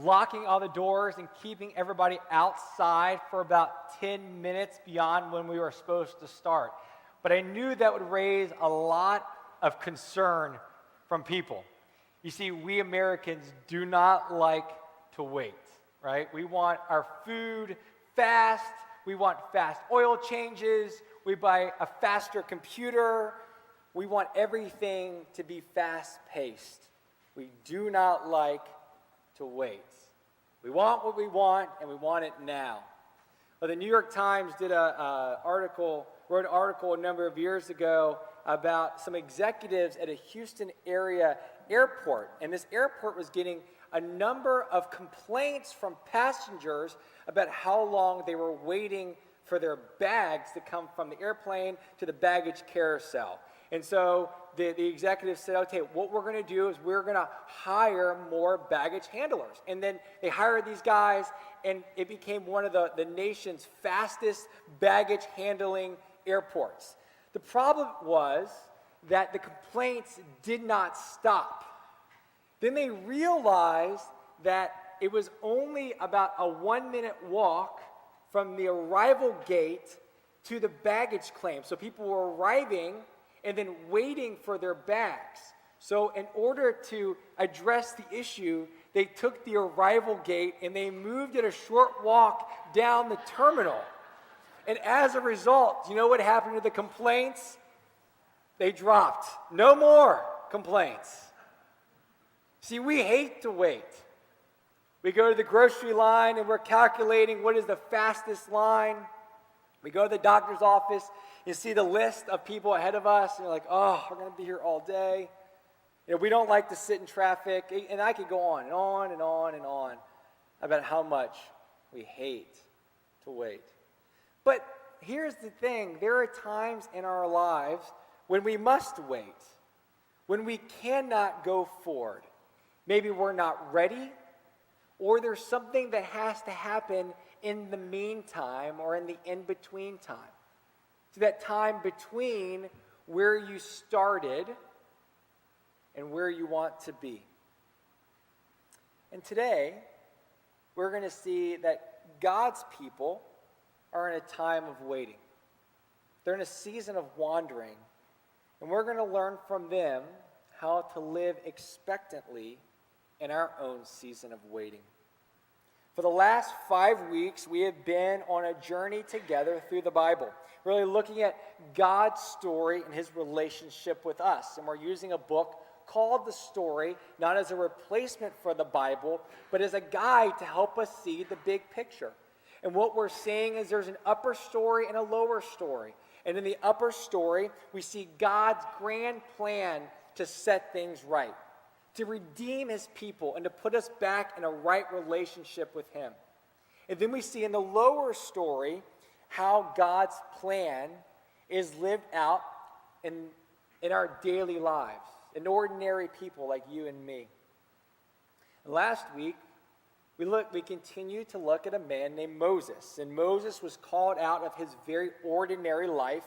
locking all the doors and keeping everybody outside for about 10 minutes beyond when we were supposed to start. But I knew that would raise a lot of concern from people. You see, we Americans do not like to wait, right? We want our food fast. We want fast oil changes. We buy a faster computer. We want everything to be fast-paced. We do not like to wait. We want what we want, and we want it now. Well, the New York Times wrote an article a number of years ago about some executives at a Houston area airport. And this airport was getting a number of complaints from passengers about how long they were waiting for their bags to come from the airplane to the baggage carousel. And so the executive said, okay, what we're going to do is we're going to hire more baggage handlers. And then they hired these guys, and it became one of the nation's fastest baggage handling airports. The problem was that the complaints did not stop. Then they realized that it was only about a 1-minute walk from the arrival gate to the baggage claim. So people were arriving and then waiting for their bags. So in order to address the issue, they took the arrival gate and they moved it a short walk down the terminal. And as a result, you know what happened to the complaints? They dropped. No more complaints. See, we hate to wait. We go to the grocery line and we're calculating what is the fastest line. We go to the doctor's office, you see the list of people ahead of us, and you're like, oh, we're going to be here all day. You know, we don't like to sit in traffic, and I could go on and on and on and on about how much we hate to wait. But here's the thing, there are times in our lives when we must wait, when we cannot go forward. Maybe we're not ready, or there's something that has to happen in the meantime or in the in-between time. So that time between where you started and where you want to be. And today, we're going to see that God's people are in a time of waiting. They're in a season of wandering, and we're going to learn from them how to live expectantly in our own season of waiting. For the last 5 weeks, we have been on a journey together through the Bible, really looking at God's story and his relationship with us. And we're using a book called The Story, not as a replacement for the Bible, but as a guide to help us see the big picture. And what we're seeing is there's an upper story and a lower story. And in the upper story, we see God's grand plan to set things right, to redeem his people and to put us back in a right relationship with him. And then we see in the lower story how God's plan is lived out in our daily lives, in ordinary people like you and me. And last week, we continued to look at a man named Moses. And Moses was called out of his very ordinary life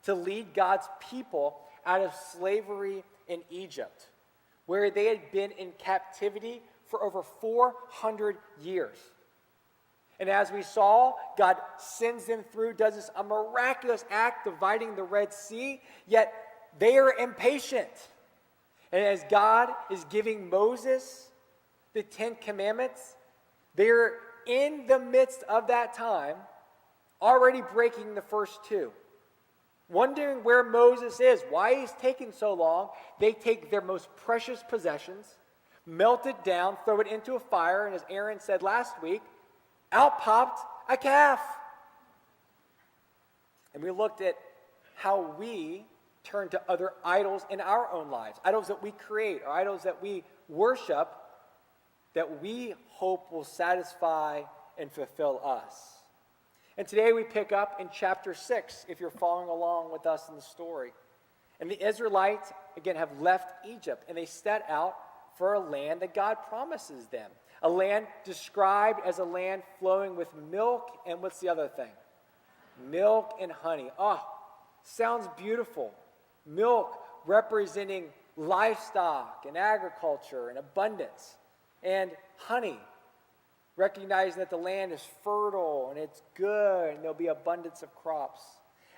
to lead God's people out of slavery in Egypt, where they had been in captivity for over 400 years. And as we saw, God sends them through, does this a miraculous act dividing the Red Sea, yet they are impatient. And as God is giving Moses the 10 Commandments, they're in the midst of that time already breaking the first 2. Wondering where Moses is, why he's taking so long, they take their most precious possessions, melt it down, throw it into a fire, and as Aaron said last week, out popped a calf. And we looked at how we turn to other idols in our own lives, idols that we create, or idols that we worship, that we hope will satisfy and fulfill us. And today we pick up in chapter 6, if you're following along with us in the story. And the Israelites, again, have left Egypt, and they set out for a land that God promises them. A land described as a land flowing with milk, and what's the other thing? Milk and honey. Oh, sounds beautiful. Milk representing livestock and agriculture and abundance. And honey recognizing that the land is fertile and it's good and there'll be abundance of crops.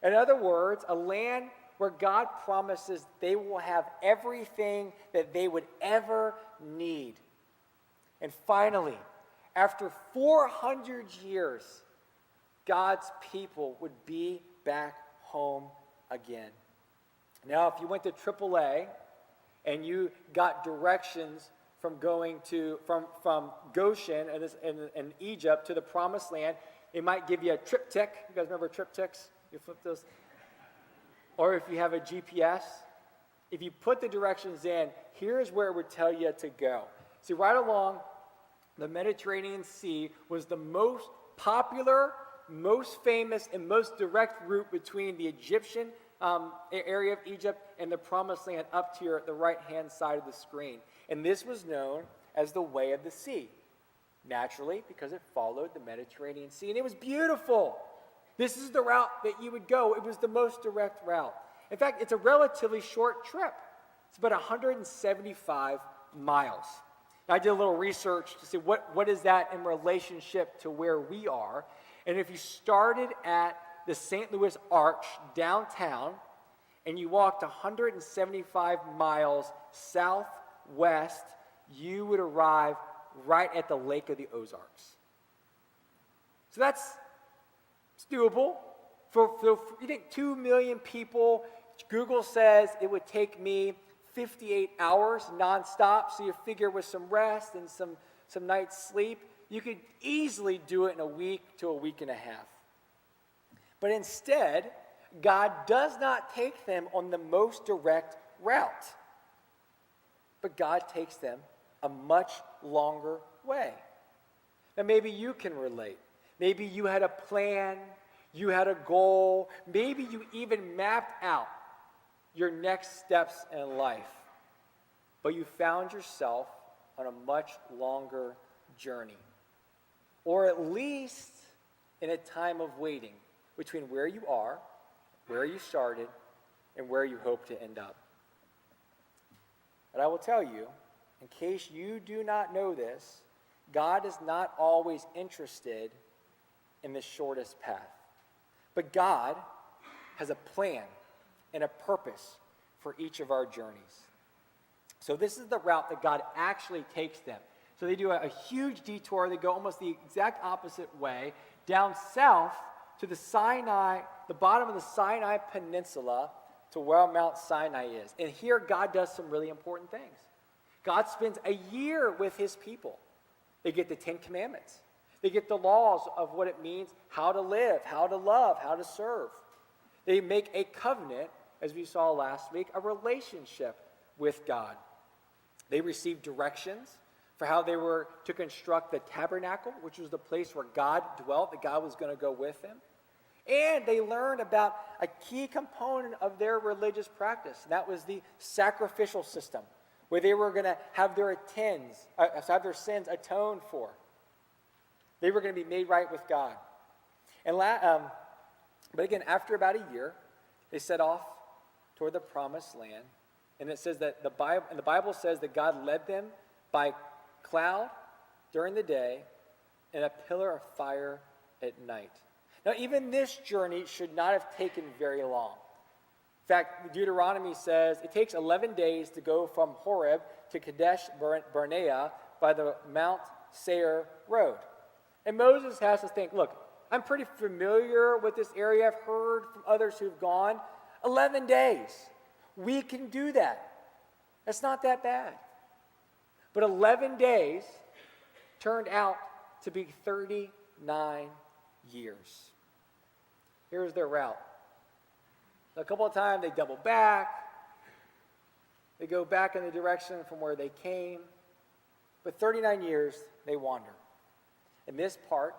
In other words, a land where God promises they will have everything that they would ever need. And finally, after 400 years, God's people would be back home again. Now, if you went to AAA and you got directions from Goshen and Egypt to the Promised Land, they might give you a triptych. You guys remember triptychs? You flip those. Or if you have a GPS, if you put the directions in, here's where it would tell you to go. See, right along the Mediterranean Sea was the most popular, most famous, and most direct route between the Egyptian area of Egypt and the Promised Land up to the right-hand side of the screen. And this was known as the Way of the Sea, naturally, because it followed the Mediterranean Sea. And it was beautiful. This is the route that you would go. It was the most direct route. In fact, it's a relatively short trip. It's about 175 miles. Now, I did a little research to see what is that in relationship to where we are. And if you started at the St. Louis Arch downtown and you walked 175 miles southwest, you would arrive right at the Lake of the Ozarks. So that's doable. For you think 2 million people, Google says it would take me 58 hours nonstop. So you figure with some rest and some night's sleep, you could easily do it in a week to a week and a half. But instead, God does not take them on the most direct route. But God takes them a much longer way. Now maybe you can relate. Maybe you had a plan, you had a goal, maybe you even mapped out your next steps in life. But you found yourself on a much longer journey. Or at least in a time of waiting between where you are, where you started, and where you hope to end up. But I will tell you, in case you do not know this, God is not always interested in the shortest path. But God has a plan and a purpose for each of our journeys. So this is the route that God actually takes them. So they do a huge detour. They go almost the exact opposite way, down south to the Sinai, the bottom of the Sinai Peninsula, to where Mount Sinai is. And here God does some really important things. God spends a year with his people. They get the 10 Commandments. They get the laws of what it means, how to live, how to love, how to serve. They make a covenant, as we saw last week, a relationship with God. They receive directions for how they were to construct the tabernacle, which was the place where God dwelt, that God was going to go with them. And they learned about a key component of their religious practice, and that was the sacrificial system, where they were going to have their sins atoned for. They were going to be made right with God. But again, after about a year, they set off toward the Promised Land. And it says that the Bible says that God led them by cloud during the day and a pillar of fire at night. Now, even this journey should not have taken very long. In fact, Deuteronomy says it takes 11 days to go from Horeb to Kadesh Barnea by the Mount Seir road. And Moses has to think, look, I'm pretty familiar with this area. I've heard from others who've gone. 11 days. We can do that. That's not that bad. But 11 days turned out to be 39 years. Here's their route. A couple of times they double back. They go back in the direction from where they came. But 39 years they wander. And this part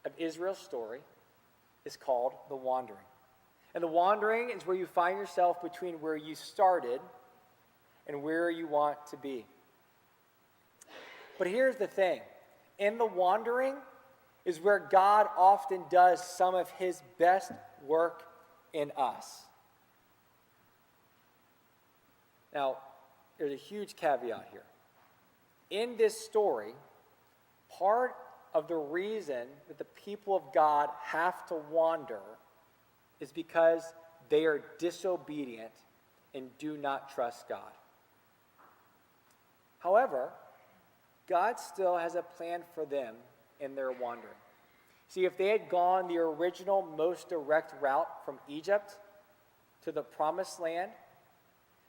of Israel's story is called the wandering. And the wandering is where you find yourself between where you started and where you want to be. But here's the thing. In the wandering is where God often does some of his best work in us. Now, there's a huge caveat here. In this story, part of the reason that the people of God have to wander is because they are disobedient and do not trust God. However, God still has a plan for them in their wandering. See, if they had gone the original, most direct route from Egypt to the Promised Land,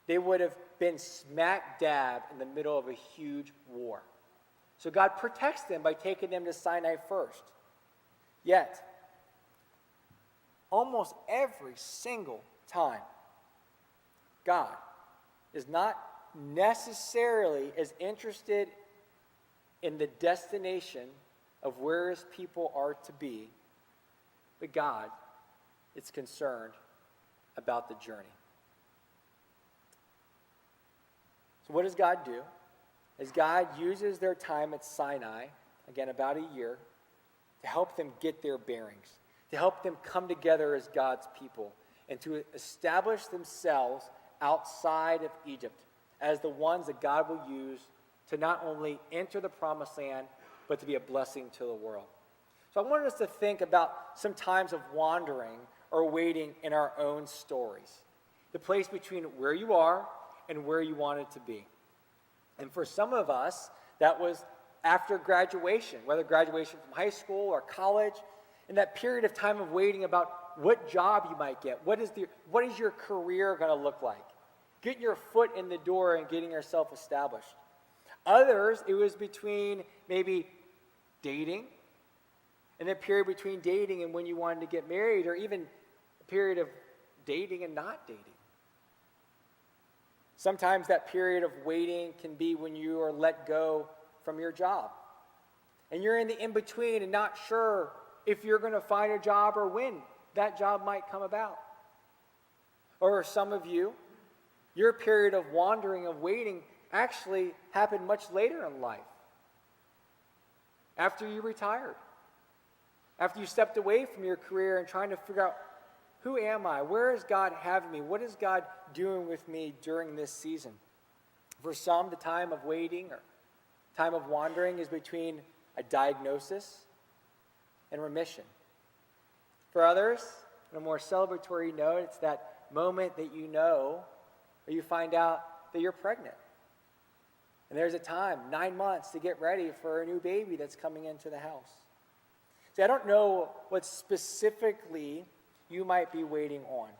they would have been smack dab in the middle of a huge war. So God protects them by taking them to Sinai first. Yet, almost every single time, God is not necessarily as interested in the destination of where his people are to be, but God is concerned about the journey. So what does God do? As God uses their time at Sinai, again about a year, to help them get their bearings, to help them come together as God's people, and to establish themselves outside of Egypt as the ones that God will use to not only enter the Promised Land, but to be a blessing to the world. So I wanted us to think about some times of wandering or waiting in our own stories. The place between where you are and where you wanted to be. And for some of us, that was after graduation, whether graduation from high school or college, in that period of time of waiting about what job you might get. What is your career going to look like? Getting your foot in the door and getting yourself established. Others, it was between maybe dating, and the period between dating and when you wanted to get married, or even a period of dating and not dating. Sometimes that period of waiting can be when you are let go from your job. And you're in the in-between and not sure if you're going to find a job or when that job might come about. Or some of you, your period of wandering, of waiting, actually happened much later in life. After you retired. After you stepped away from your career and trying to figure out, who am I? Where is God having me? What is God doing with me during this season? For some, the time of waiting or time of wandering is between a diagnosis and remission. For others, on a more celebratory note, it's that moment that you know, or you find out that you're pregnant. And there's a time, 9 months, to get ready for a new baby that's coming into the house. See, I don't know what specifically you might be waiting on.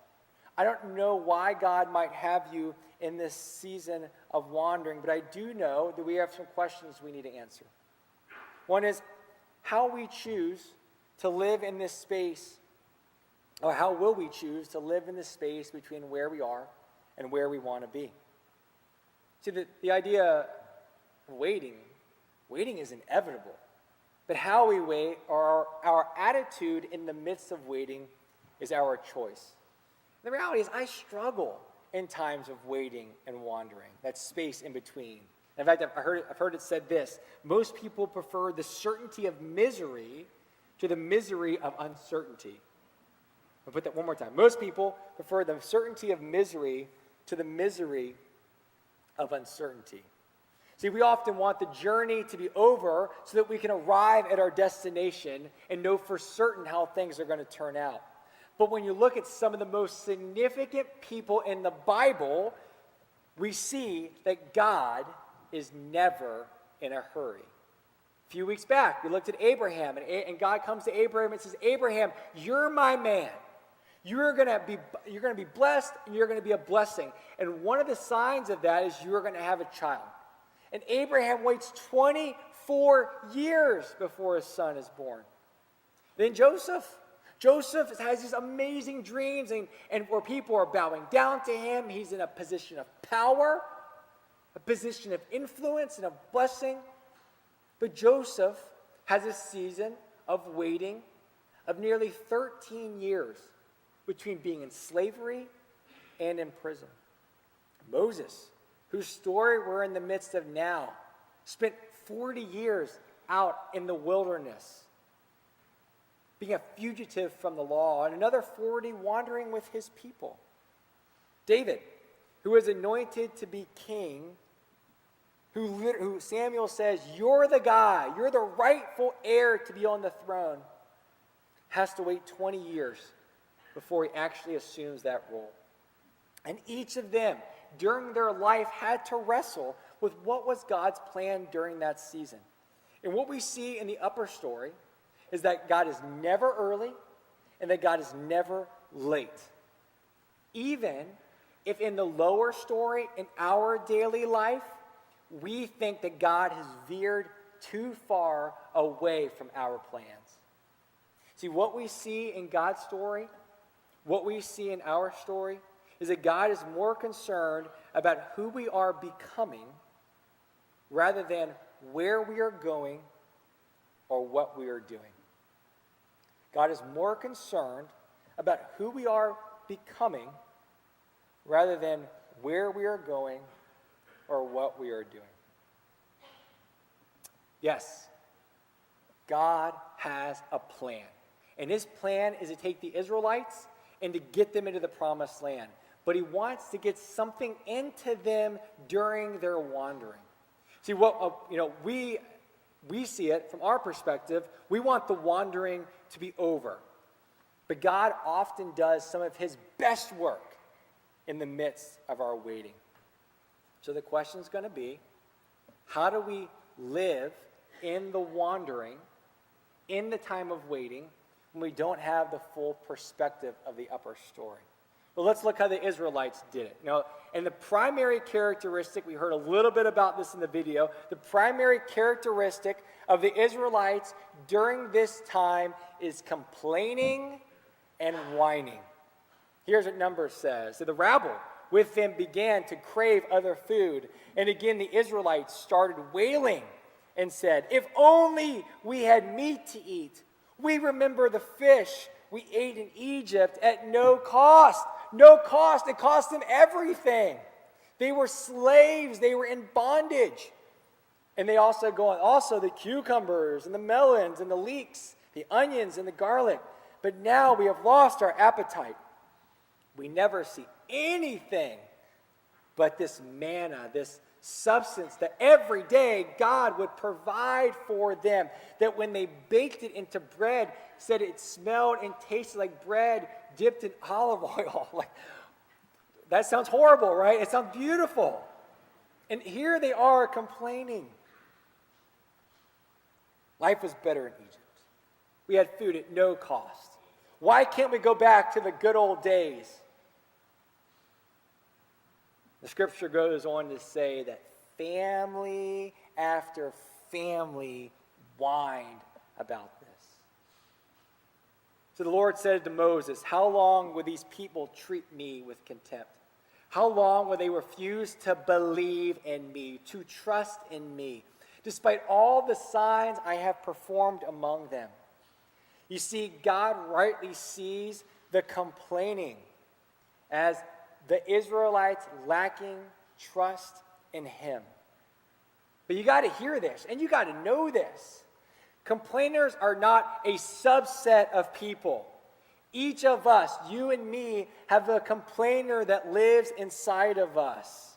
I don't know why God might have you in this season of wandering, but I do know that we have some questions we need to answer. One is how we choose to live in this space, or how will we choose to live in this space between where we are and where we want to be. See, the idea of waiting is inevitable. But how we wait, or our attitude in the midst of waiting, is our choice. The reality is I struggle in times of waiting and wandering, that space in between. In fact, I've heard it said this: most people prefer the certainty of misery to the misery of uncertainty. I'll put that one more time. Most people prefer the certainty of misery to the misery of uncertainty. See, we often want the journey to be over so that we can arrive at our destination and know for certain how things are going to turn out. But when you look at some of the most significant people in the Bible, we see that God is never in a hurry. A few weeks back, we looked at Abraham, and God comes to Abraham and says, Abraham, you're my man. You're going to be blessed, and you're going to be a blessing. And one of the signs of that is you're going to have a child. And Abraham waits 24 years before his son is born. Then Joseph has these amazing dreams, and where people are bowing down to him. He's in a position of power, a position of influence and of blessing. But Joseph has a season of waiting of nearly 13 years between being in slavery and in prison. Moses, whose story we're in the midst of now, spent 40 years out in the wilderness, being a fugitive from the law, and another 40 wandering with his people. David, who was anointed to be king, who Samuel says, you're the guy, you're the rightful heir to be on the throne, has to wait 20 years before he actually assumes that role. And each of them, during their life, had to wrestle with what was God's plan during that season. And what we see in the upper story is that God is never early and that God is never late. Even if in the lower story, in our daily life, we think that God has veered too far away from our plans. See, what we see in God's story, what we see in our story, is that God is more concerned about who we are becoming rather than where we are going or what we are doing. God is more concerned about who we are becoming rather than where we are going or what we are doing. Yes, God has a plan. And his plan is to take the Israelites and to get them into the promised land. But he wants to get something into them during their wandering. See, we see it from our perspective. We want the wandering to be over. But God often does some of his best work in the midst of our waiting. So the question is going to be, how do we live in the wandering, in the time of waiting, when we don't have the full perspective of the upper story? Well, let's look how the Israelites did it. And the primary characteristic, we heard a little bit about this in the video, the primary characteristic of the Israelites during this time is complaining and whining. Here's what Numbers says. So the rabble with them began to crave other food. And again, the Israelites started wailing and said, if only we had meat to eat. We remember the fish we ate in Egypt at no cost. No cost. It cost them everything. They were slaves. They were in bondage. And they also go on, also the cucumbers and the melons and the leeks, the onions and the garlic. But now we have lost our appetite. We never see anything but this manna, this substance that every day God would provide for them, that when they baked it into bread, said it smelled and tasted like bread dipped in olive oil. Like, that sounds horrible, right? It sounds beautiful. And here they are complaining. Life was better in Egypt. We had food at no cost. Why can't we go back to the good old days? The scripture goes on to say that family after family whined about this. So the Lord said to Moses, how long will these people treat me with contempt? How long will they refuse to believe in me, to trust in me, despite all the signs I have performed among them? You see, God rightly sees the complaining as the Israelites lacking trust in him. But you got to hear this, and you got to know this. Complainers are not a subset of people. Each of us, you and me, have a complainer that lives inside of us.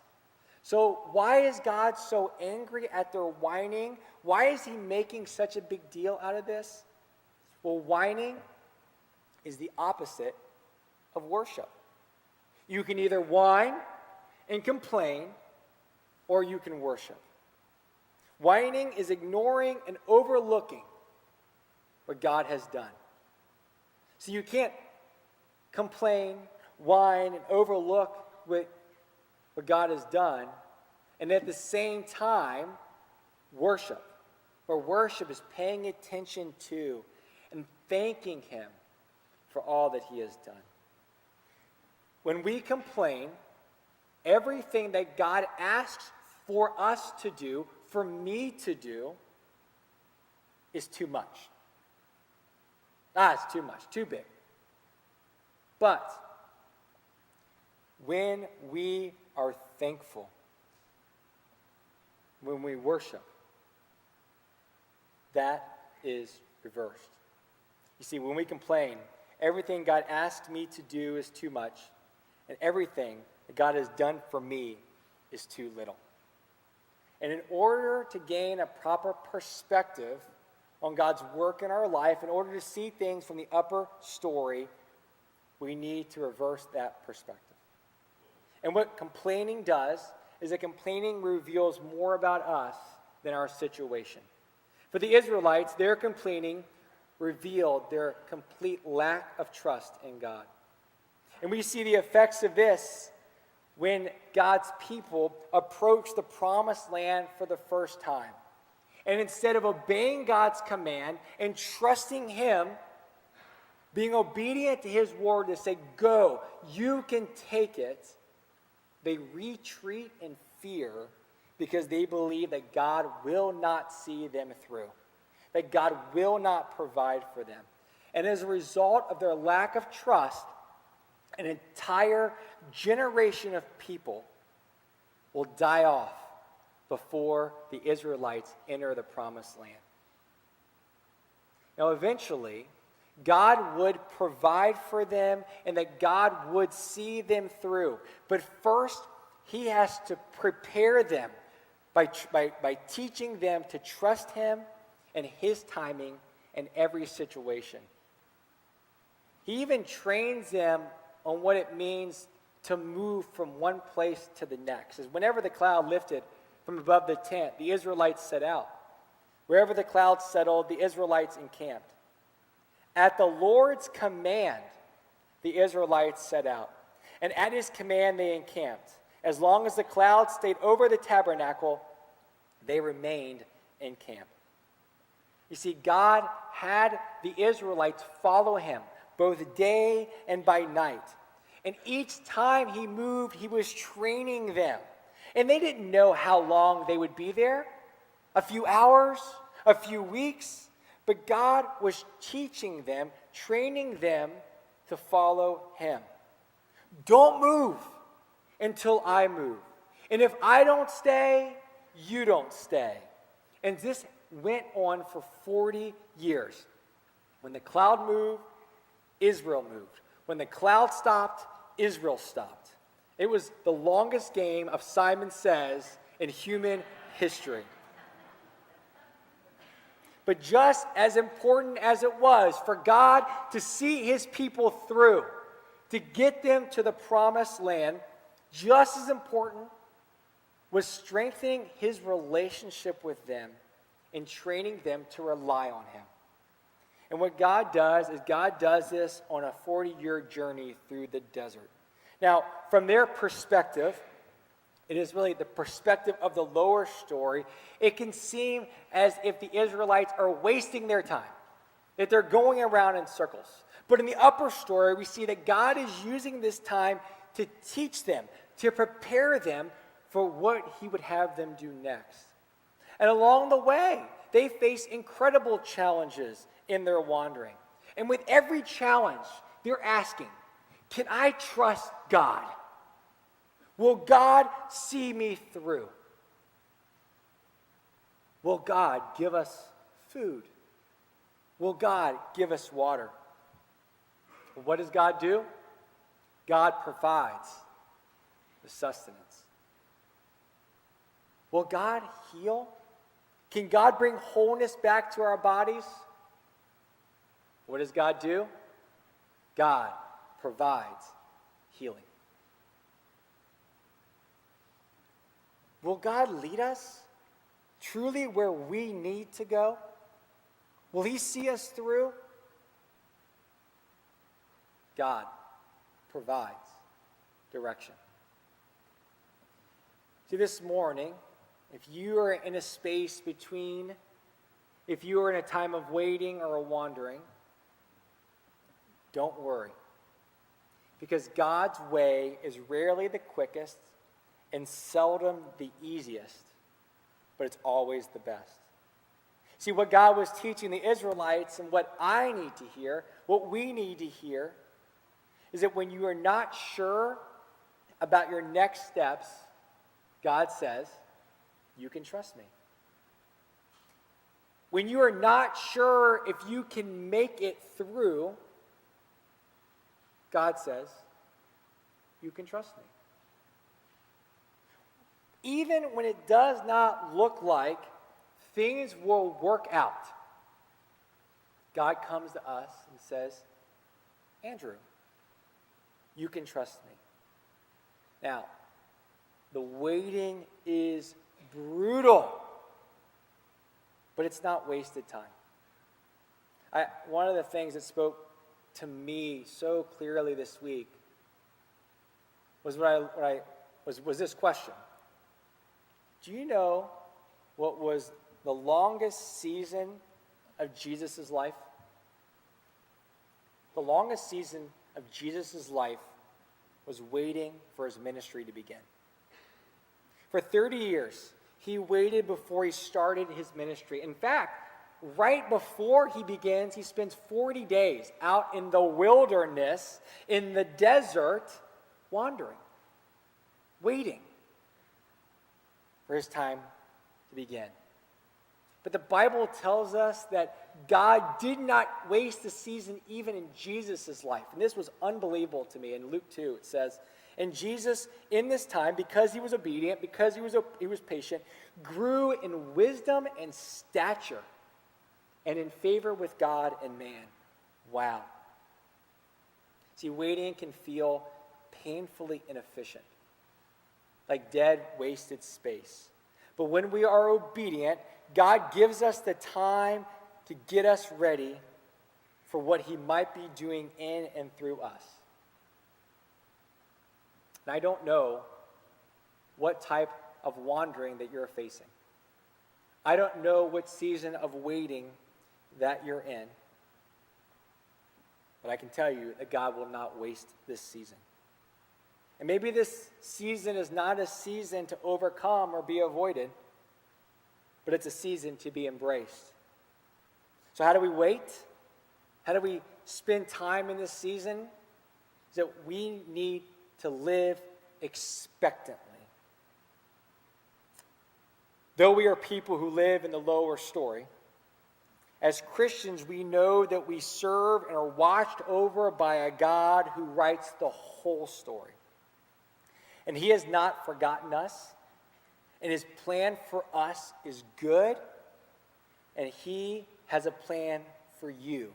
So why is God so angry at their whining? Why is he making such a big deal out of this? Well, whining is the opposite of worship. You can either whine and complain, or you can worship. Whining is ignoring and overlooking what God has done. So you can't complain, whine, and overlook what God has done, and at the same time, worship. Where worship is paying attention to and thanking him for all that he has done. When we complain, everything that God asks for us to do, for me to do, is too much. It's too much, too big. But when we are thankful, when we worship, that is reversed. You see, when we complain, everything God asked me to do is too much, and everything that God has done for me is too little. And in order to gain a proper perspective on God's work in our life, in order to see things from the upper story, we need to reverse that perspective. And what complaining does is that complaining reveals more about us than our situation. For the Israelites, their complaining revealed their complete lack of trust in God. And we see the effects of this when God's people approach the promised land for the first time. And instead of obeying God's command and trusting him, being obedient to his word to say, go, you can take it, they retreat in fear because they believe that God will not see them through, that God will not provide for them. And as a result of their lack of trust, an entire generation of people will die off before the Israelites enter the promised land. Now, eventually, God would provide for them and that God would see them through. But first, he has to prepare them by teaching them to trust him and his timing in every situation. He even trains them on what it means to move from one place to the next. As whenever the cloud lifted from above the tent, the Israelites set out. Wherever the cloud settled, the Israelites encamped. At the Lord's command, the Israelites set out. And at his command, they encamped. As long as the cloud stayed over the tabernacle, they remained in camp. You see, God had the Israelites follow him both day and by night. And each time he moved, he was training them. And they didn't know how long they would be there. A few hours, a few weeks. But God was teaching them, training them to follow him. Don't move until I move. And if I don't stay, you don't stay. And this went on for 40 years. When the cloud moved, Israel moved. When the cloud stopped, Israel stopped. It was the longest game of Simon Says in human history. But just as important as it was for God to see his people through, to get them to the promised land, just as important was strengthening his relationship with them and training them to rely on him. And what God does is God does this on a 40-year journey through the desert. Now, from their perspective, it is really the perspective of the lower story. It can seem as if the Israelites are wasting their time, that they're going around in circles. But in the upper story, we see that God is using this time to teach them, to prepare them for what he would have them do next. And along the way, they face incredible challenges in their wandering. And with every challenge, they're asking, can I trust God? Will God see me through? Will God give us food? Will God give us water? What does God do? God provides the sustenance. Will God heal? Can God bring wholeness back to our bodies? What does God do? God provides healing. Will God lead us truly where we need to go? Will he see us through? God provides direction. See, this morning, if you are in a space between, if you are in a time of waiting or a wandering, don't worry. Because God's way is rarely the quickest and seldom the easiest, but it's always the best. See, what God was teaching the Israelites and what I need to hear, what we need to hear, is that when you are not sure about your next steps, God says, you can trust me. When you are not sure if you can make it through, God says, you can trust me. even when it does not look like things will work out, God comes to us and says, Andrew, you can trust me. Now, the waiting is brutal, but it's not wasted time. One of the things that spoke to me so clearly this week was was this question. Do you know what was the longest season of Jesus' life? The longest season of Jesus' life was waiting for his ministry to begin. For 30 years, he waited before he started his ministry. In fact, right before he begins, he spends 40 days out in the wilderness, in the desert, wandering, waiting for his time to begin. But the Bible tells us that God did not waste a season even in Jesus' life. And this was unbelievable to me. In Luke 2, it says, and Jesus, in this time, because he was obedient, because he was patient, grew in wisdom and stature and in favor with God and man. Wow. See, waiting can feel painfully inefficient, like dead, wasted space. But when we are obedient, God gives us the time to get us ready for what he might be doing in and through us. And I don't know what type of wandering that you're facing. I don't know what season of waiting that you're in. But I can tell you that God will not waste this season. And maybe this season is not a season to overcome or be avoided, but it's a season to be embraced. So how do we wait? How do we spend time in this season? Is that we need to live expectantly. Though we are people who live in the lower story, as Christians, we know that we serve and are watched over by a God who writes the whole story. And he has not forgotten us, and his plan for us is good, and he has a plan for you,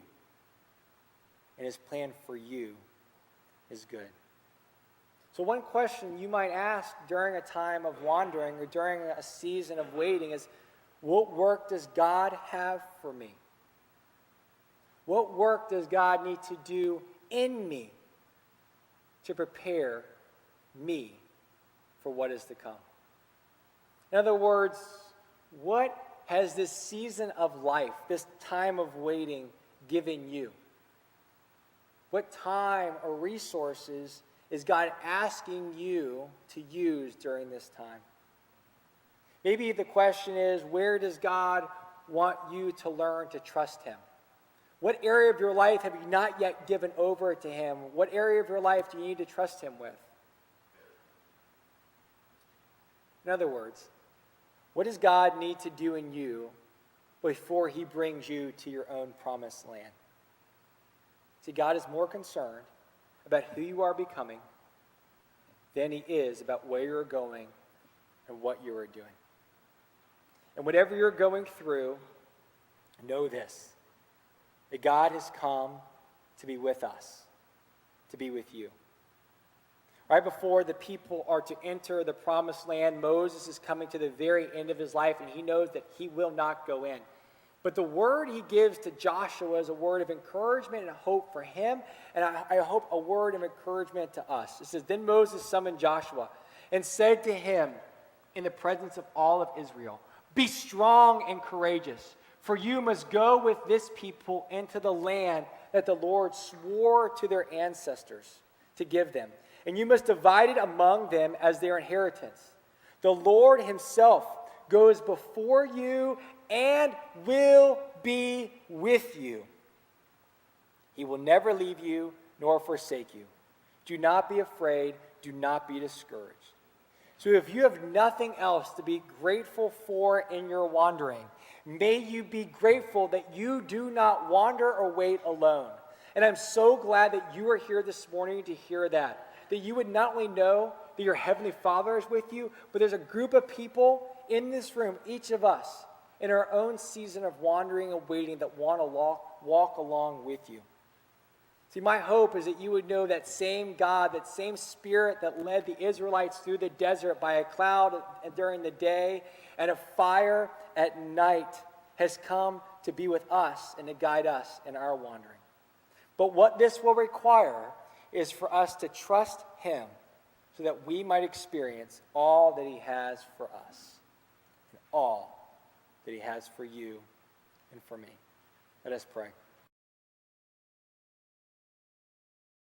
and his plan for you is good. So one question you might ask during a time of wandering or during a season of waiting is, what work does God have for me? What work does God need to do in me to prepare me for what is to come? In other words, what has this season of life, this time of waiting, given you? What time or resources is God asking you to use during this time? Maybe the question is, where does God want you to learn to trust him? What area of your life have you not yet given over to him? What area of your life do you need to trust him with? In other words, what does God need to do in you before he brings you to your own promised land? See, God is more concerned about who you are becoming than he is about where you're going and what you are doing. And whatever you're going through, know this, that God has come to be with us, to be with you. Right before the people are to enter the promised land, Moses is coming to the very end of his life, and he knows that he will not go in. But the word he gives to Joshua is a word of encouragement and hope for him, and I hope a word of encouragement to us. It says, then Moses summoned Joshua and said to him in the presence of all of Israel, be strong and courageous, for you must go with this people into the land that the Lord swore to their ancestors to give them. And you must divide it among them as their inheritance. The Lord himself goes before you and will be with you. He will never leave you nor forsake you. Do not be afraid. Do not be discouraged. So if you have nothing else to be grateful for in your wandering, may you be grateful that you do not wander or wait alone. And I'm so glad that you are here this morning to hear that you would not only know that your Heavenly Father is with you, but there's a group of people in this room, each of us, in our own season of wandering and waiting that want to walk along with you. See, my hope is that you would know that same God, that same Spirit that led the Israelites through the desert by a cloud during the day and a fire at night has come to be with us and to guide us in our wandering. But what this will require is for us to trust him so that we might experience all that he has for us and all that he has for you and for me. Let us pray.